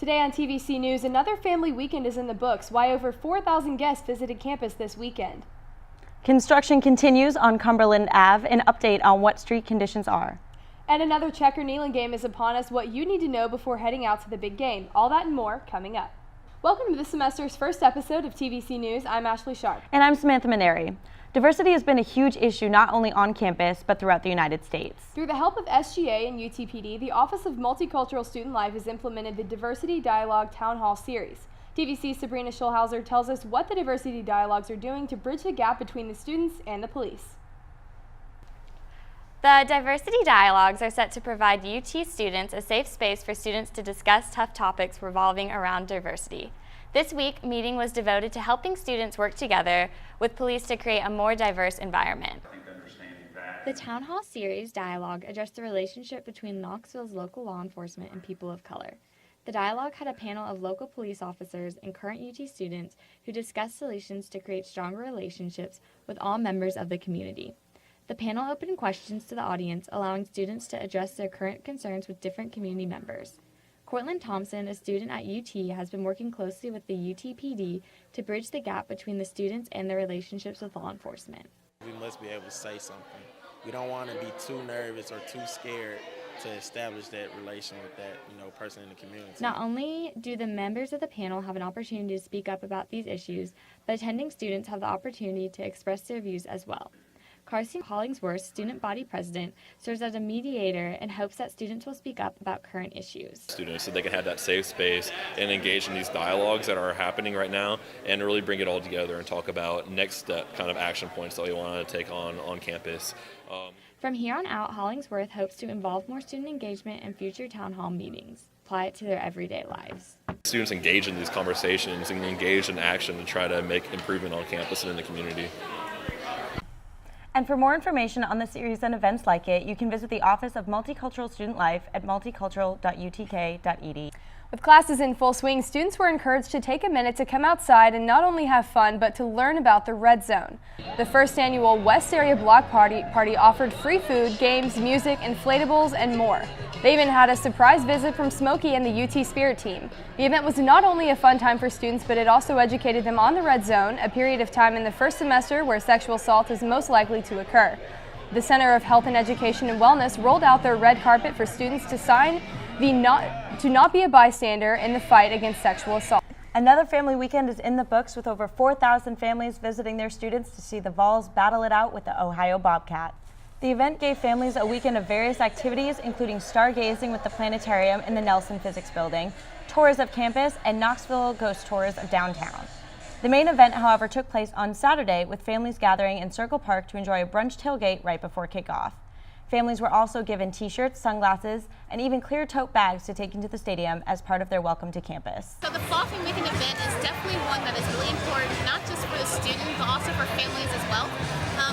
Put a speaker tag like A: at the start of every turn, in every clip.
A: Today on TVC News, another family weekend is in the books. Why over 4,000 guests visited campus this weekend.
B: Construction continues on Cumberland Ave. An update on what street conditions are.
A: And another checker kneeling game is upon us. What you need to know before heading out to the big game. All that and more coming up. Welcome to this semester's first episode of TVC News. I'm Ashley Sharp.
B: And I'm Samantha Maneri. Diversity has been a huge issue not only on campus, but throughout the United States.
A: Through the help of SGA and UTPD, the Office of Multicultural Student Life has implemented the Diversity Dialogue Town Hall Series. TVC's Sabrina Schulhauser tells us what the Diversity Dialogues are doing to bridge the gap between the students and the police.
C: The Diversity Dialogues are set to provide UT students a safe space for students to discuss tough topics revolving around diversity. This week, meeting was devoted to helping students work together with police to create a more diverse environment. The Town Hall Series dialogue addressed the relationship between Knoxville's local law enforcement and people of color. The dialogue had a panel of local police officers and current UT students who discussed solutions to create stronger relationships with all members of the community. The panel opened questions to the audience, allowing students to address their current concerns with different community members. Cortland Thompson, a student at UT, has been working closely with the UTPD to bridge the gap between the students and their relationships with law enforcement.
D: We must be able to say something. We don't want to be too nervous or too scared to establish that relation with that, person in the community.
C: Not only do the members of the panel have an opportunity to speak up about these issues, but attending students have the opportunity to express their views as well. Carson Hollingsworth, student body president, serves as a mediator and hopes that students will speak up about current issues.
E: Students, so they can have that safe space and engage in these dialogues that are happening right now and really bring it all together and talk about next step kind of action points that we want to take on campus.
C: From here on out, Hollingsworth hopes to involve more student engagement in future town hall meetings, apply it to their everyday lives.
E: Students engage in these conversations and engage in action to try to make improvement on campus and in the community.
B: And for more information on the series and events like it, you can visit the Office of Multicultural Student Life at multicultural.utk.edu.
A: With classes in full swing, students were encouraged to take a minute to come outside and not only have fun, but to learn about the Red Zone. The first annual West Area Block Party offered free food, games, music, inflatables, and more. They even had a surprise visit from Smokey and the UT Spirit team. The event was not only a fun time for students, but it also educated them on the Red Zone, a period of time in the first semester where sexual assault is most likely to occur. The Center of Health and Education and Wellness rolled out their red carpet for students to sign the not be a bystander in the fight against sexual assault.
B: Another family weekend is in the books with over 4,000 families visiting their students to see the Vols battle it out with the Ohio Bobcat. The event gave families a weekend of various activities, including stargazing with the planetarium in the Nelson Physics Building, tours of campus, and Knoxville ghost tours of downtown. The main event, however, took place on Saturday with families gathering in Circle Park to enjoy a brunch tailgate right before kickoff. Families were also given t-shirts, sunglasses, and even clear tote bags to take into the stadium as part of their welcome to campus.
F: So the Fall Family Weekend event is definitely one that is really important, not just for the students, but also for families as well.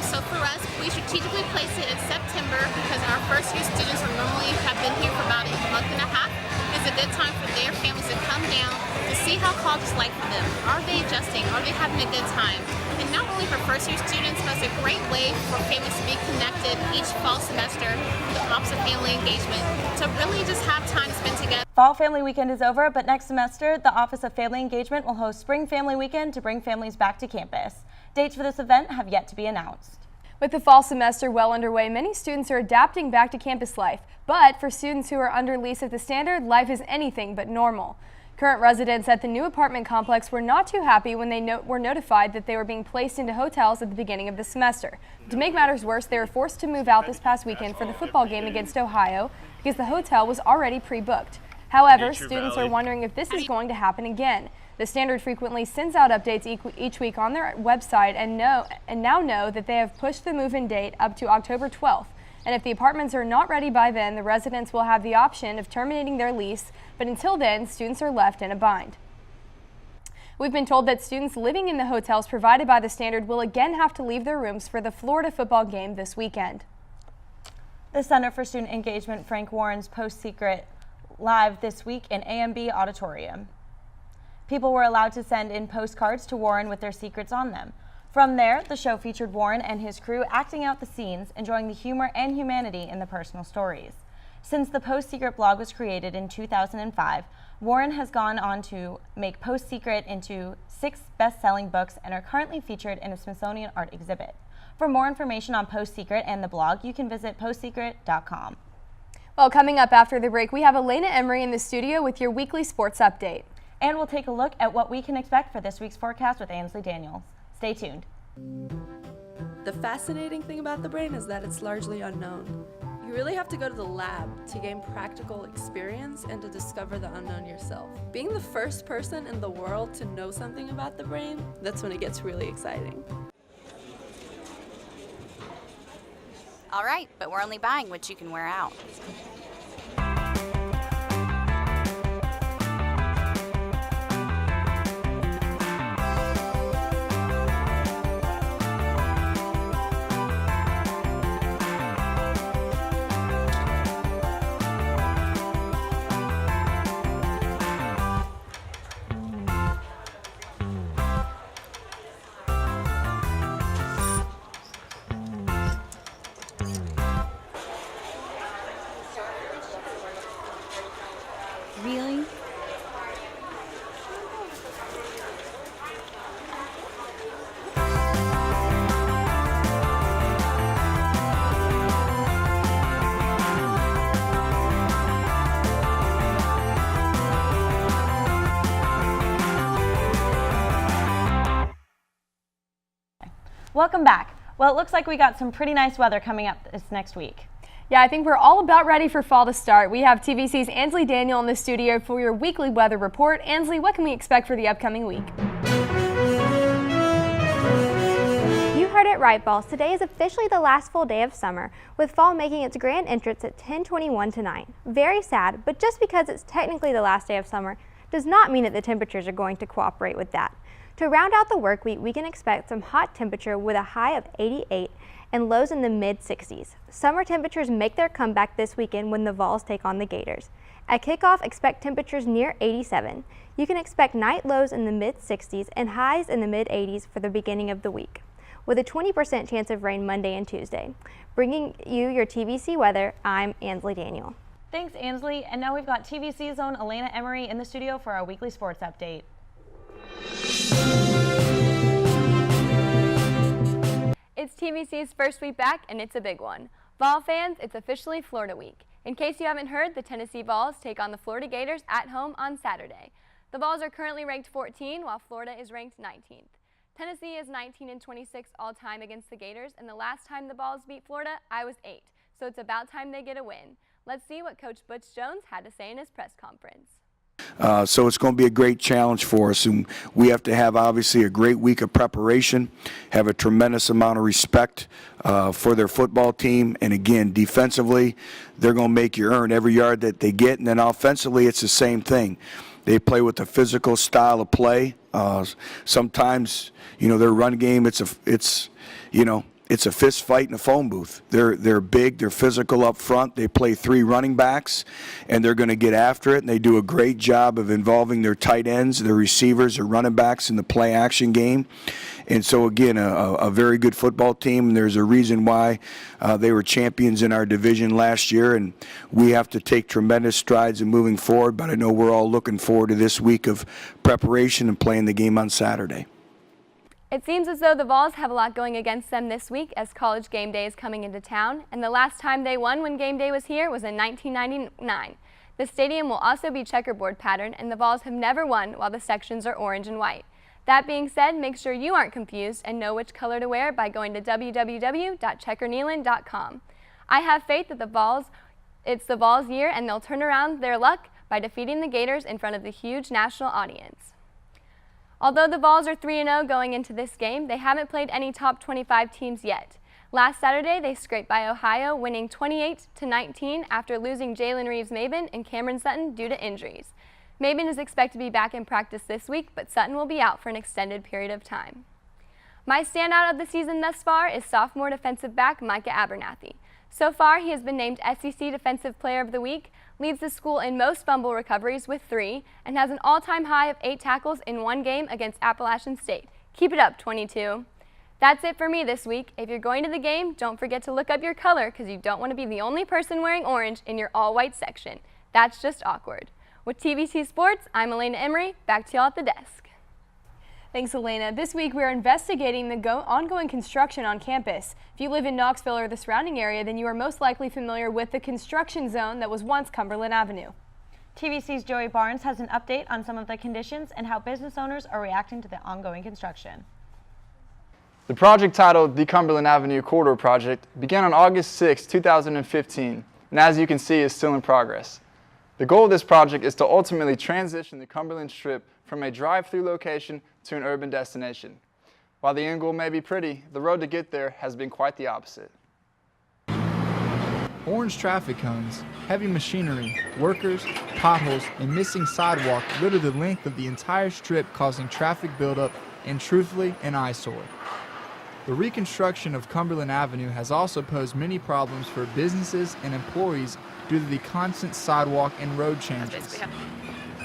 F: So for us, we strategically place it in September because our first year students are normally have been here for about a month and a half. It's a good time for their families to come down to see how college is like for them. Are they adjusting? Are they having a good time? And not only for first year students, but it's a great way for families to be connected each fall semester with the Office of Family Engagement to really just have time to spend together.
B: Fall Family Weekend is over, but next semester, the Office of Family Engagement will host Spring Family Weekend to bring families back to campus. Dates for this event have yet to be announced.
A: With the fall semester well underway, many students are adapting back to campus life. But for students who are under lease at the Standard, life is anything but normal. Current residents at the new apartment complex were not too happy when they were notified that they were being placed into hotels at the beginning of the semester. To make matters worse, they were forced to move out this past weekend for the football game against Ohio because the hotel was already pre-booked. However, students are wondering if this is going to happen again. The Standard frequently sends out updates each week on their website and now know that they have pushed the move-in date up to October 12th. And if the apartments are not ready by then, the residents will have the option of terminating their lease, but until then, students are left in a bind. We've been told that students living in the hotels provided by the Standard will again have to leave their rooms for the Florida football game this weekend.
B: The Center for Student Engagement Frank Warren's Post-Secret live this week in AMB Auditorium. People were allowed to send in postcards to Warren with their secrets on them. From there, the show featured Warren and his crew acting out the scenes, enjoying the humor and humanity in the personal stories. Since the Post Secret blog was created in 2005, Warren has gone on to make Post Secret into 6 best-selling books and are currently featured in a Smithsonian art exhibit. For more information on Post Secret and the blog, you can visit postsecret.com.
A: Well, coming up after the break, we have Elena Emery in the studio with your weekly sports update.
B: And we'll take a look at what we can expect for this week's forecast with Ansley Daniels. Stay tuned.
G: The fascinating thing about the brain is that it's largely unknown. You really have to go to the lab to gain practical experience and to discover the unknown yourself. Being the first person in the world to know something about the brain, that's when it gets really exciting.
H: All right, but we're only buying what you can wear out.
I: Really?
B: Welcome back. Well, it looks like we got some pretty nice weather coming up this next week.
A: Yeah, I think we're all about ready for fall to start. We have TVC's Ansley Daniel in the studio for your weekly weather report. Ansley, what can we expect for the upcoming week?
J: You heard it right, Balls. Today is officially the last full day of summer, with fall making its grand entrance at 10:21 tonight. Very sad, but just because it's technically the last day of summer does not mean that the temperatures are going to cooperate with that. To round out the work week, we can expect some hot temperature with a high of 88 and lows in the mid-60s. Summer temperatures make their comeback this weekend when the Vols take on the Gators. At kickoff, expect temperatures near 87. You can expect night lows in the mid-60s and highs in the mid-80s for the beginning of the week, with a 20% chance of rain Monday and Tuesday. Bringing you your TVC weather, I'm Ansley Daniel.
B: Thanks, Ansley. And now we've got TVC's own Elena Emery in the studio for our weekly sports update.
A: It's TVC's first week back, and it's a big one. Vol fans, it's officially Florida week. In case you haven't heard, the Tennessee Vols take on the Florida Gators at home on Saturday. The Vols are currently ranked 14, while Florida is ranked 19th. Tennessee is 19-26 all-time against the Gators, and the last time the Vols beat Florida, I was 8. So it's about time they get a win. Let's see what Coach Butch Jones had to say in his press conference.
K: So it's going to be a great challenge for us, and we have to have obviously a great week of preparation, have a tremendous amount of respect for their football team, and again, defensively, they're going to make you earn every yard that they get, and then offensively, it's the same thing. They play with a physical style of play. Sometimes, their run game, it's a fist fight in a phone booth. They're big, they're physical up front. They play 3 running backs, and they're going to get after it, and they do a great job of involving their tight ends, their receivers, their running backs in the play-action game. And so, again, a very good football team, and there's a reason why they were champions in our division last year, and we have to take tremendous strides in moving forward, but I know we're all looking forward to this week of preparation and playing the game on Saturday.
A: It seems as though the Vols have a lot going against them this week as College Game Day is coming into town, and the last time they won when Game Day was here was in 1999. The stadium will also be checkerboard pattern, and the Vols have never won while the sections are orange and white. That being said, make sure you aren't confused and know which color to wear by going to www.checkernealon.com. I have faith that it's the Vols' year, and they'll turn around their luck by defeating the Gators in front of the huge national audience. Although the Vols are 3-0 going into this game, they haven't played any top 25 teams yet. Last Saturday, they scraped by Ohio, winning 28-19 after losing Jalen Reeves-Maben and Cameron Sutton due to injuries. Maben is expected to be back in practice this week, but Sutton will be out for an extended period of time. My standout of the season thus far is sophomore defensive back Micah Abernathy. So far, he has been named SEC Defensive Player of the Week, leads the school in most fumble recoveries with 3, and has an all-time high of 8 tackles in one game against Appalachian State. Keep it up, 22. That's it for me this week. If you're going to the game, don't forget to look up your color because you don't want to be the only person wearing orange in your all-white section. That's just awkward. With TVC Sports, I'm Elena Emery. Back to y'all at the desk. Thanks, Elena. This week, we're investigating the ongoing construction on campus. If you live in Knoxville or the surrounding area, then you are most likely familiar with the construction zone that was once Cumberland Avenue.
B: TVC's Joey Barnes has an update on some of the conditions and how business owners are reacting to the ongoing construction.
L: The project, titled the Cumberland Avenue Corridor Project, began on August 6, 2015, and as you can see is still in progress. The goal of this project is to ultimately transition the Cumberland Strip from a drive-through location to an urban destination. While the end goal may be pretty, the road to get there has been quite the opposite.
M: Orange traffic cones, heavy machinery, workers, potholes, and missing sidewalk litter the length of the entire strip, causing traffic buildup and, truthfully, an eyesore. The reconstruction of Cumberland Avenue has also posed many problems for businesses and employees due to the constant sidewalk and road changes.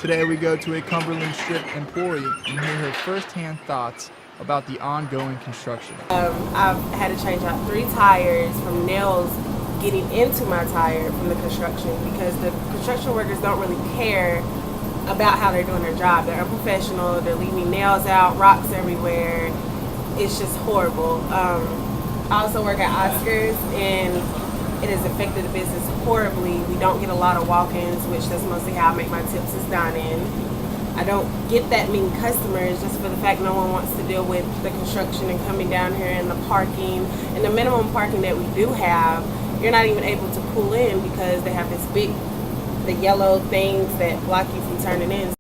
M: Today we go to a Cumberland Strip employee and hear her first-hand thoughts about the ongoing construction.
N: I've had to change out 3 tires from nails getting into my tire from the construction because the construction workers don't really care about how they're doing their job. They're unprofessional, they're leaving nails out, rocks everywhere. It's just horrible. I also work at Oscars and it has affected the business horribly. We don't get a lot of walk-ins, which that's mostly how I make my tips is dine-in. I don't get that many customers just for the fact no one wants to deal with the construction and coming down here and the parking. And the minimum parking that we do have, you're not even able to pull in because they have the yellow things that block you from turning in.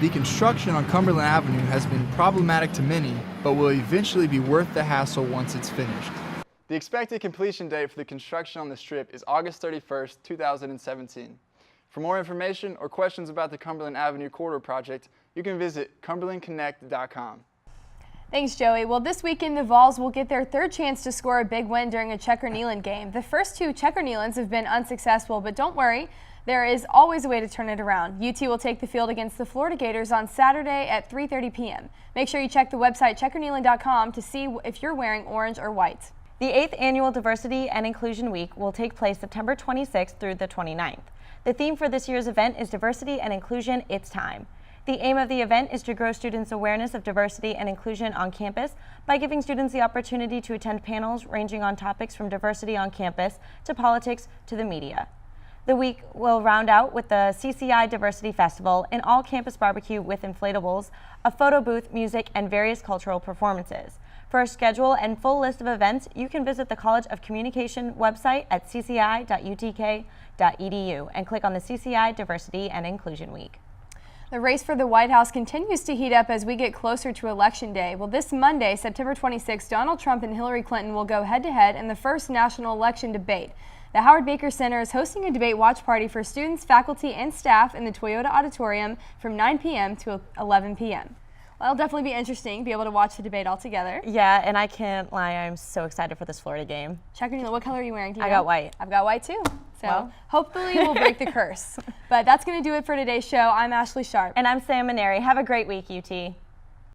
M: The construction on Cumberland Avenue has been problematic to many, but will eventually be worth the hassle once it's finished.
L: The expected completion date for the construction on the strip is August 31st, 2017. For more information or questions about the Cumberland Avenue Corridor Project, you can visit cumberlandconnect.com.
A: Thanks, Joey. Well, this weekend, the Vols will get their 3rd chance to score a big win during a Checker-Neyland game. The first 2 Checker-Neylands have been unsuccessful, but don't worry, there is always a way to turn it around. UT will take the field against the Florida Gators on Saturday at 3:30 p.m. Make sure you check the website checkerneyland.com to see if you're wearing orange or white.
B: The 8th Annual Diversity and Inclusion Week will take place September 26th through the 29th. The theme for this year's event is Diversity and Inclusion, It's Time. The aim of the event is to grow students' awareness of diversity and inclusion on campus by giving students the opportunity to attend panels ranging on topics from diversity on campus to politics to the media. The week will round out with the CCI Diversity Festival, an all-campus barbecue with inflatables, a photo booth, music, and various cultural performances. For a schedule and full list of events, you can visit the College of Communication website at cci.utk.edu and click on the CCI Diversity and Inclusion Week.
A: The race for the White House continues to heat up as we get closer to Election Day. Well, this Monday, September 26, Donald Trump and Hillary Clinton will go head-to-head in the first national election debate. The Howard Baker Center is hosting a debate watch party for students, faculty, and staff in the Toyota Auditorium from 9 p.m. to 11 p.m. Well, it'll definitely be interesting to be able to watch the debate all together.
B: Yeah, and I can't lie, I'm so excited for this Florida game.
A: Checker, what color are you wearing?
B: I got white.
A: I've got white too. So
B: well,
A: hopefully we'll break the curse. But that's going to do it for today's show. I'm Ashley Sharp.
B: And I'm Sam Maneri. Have a great week, UT.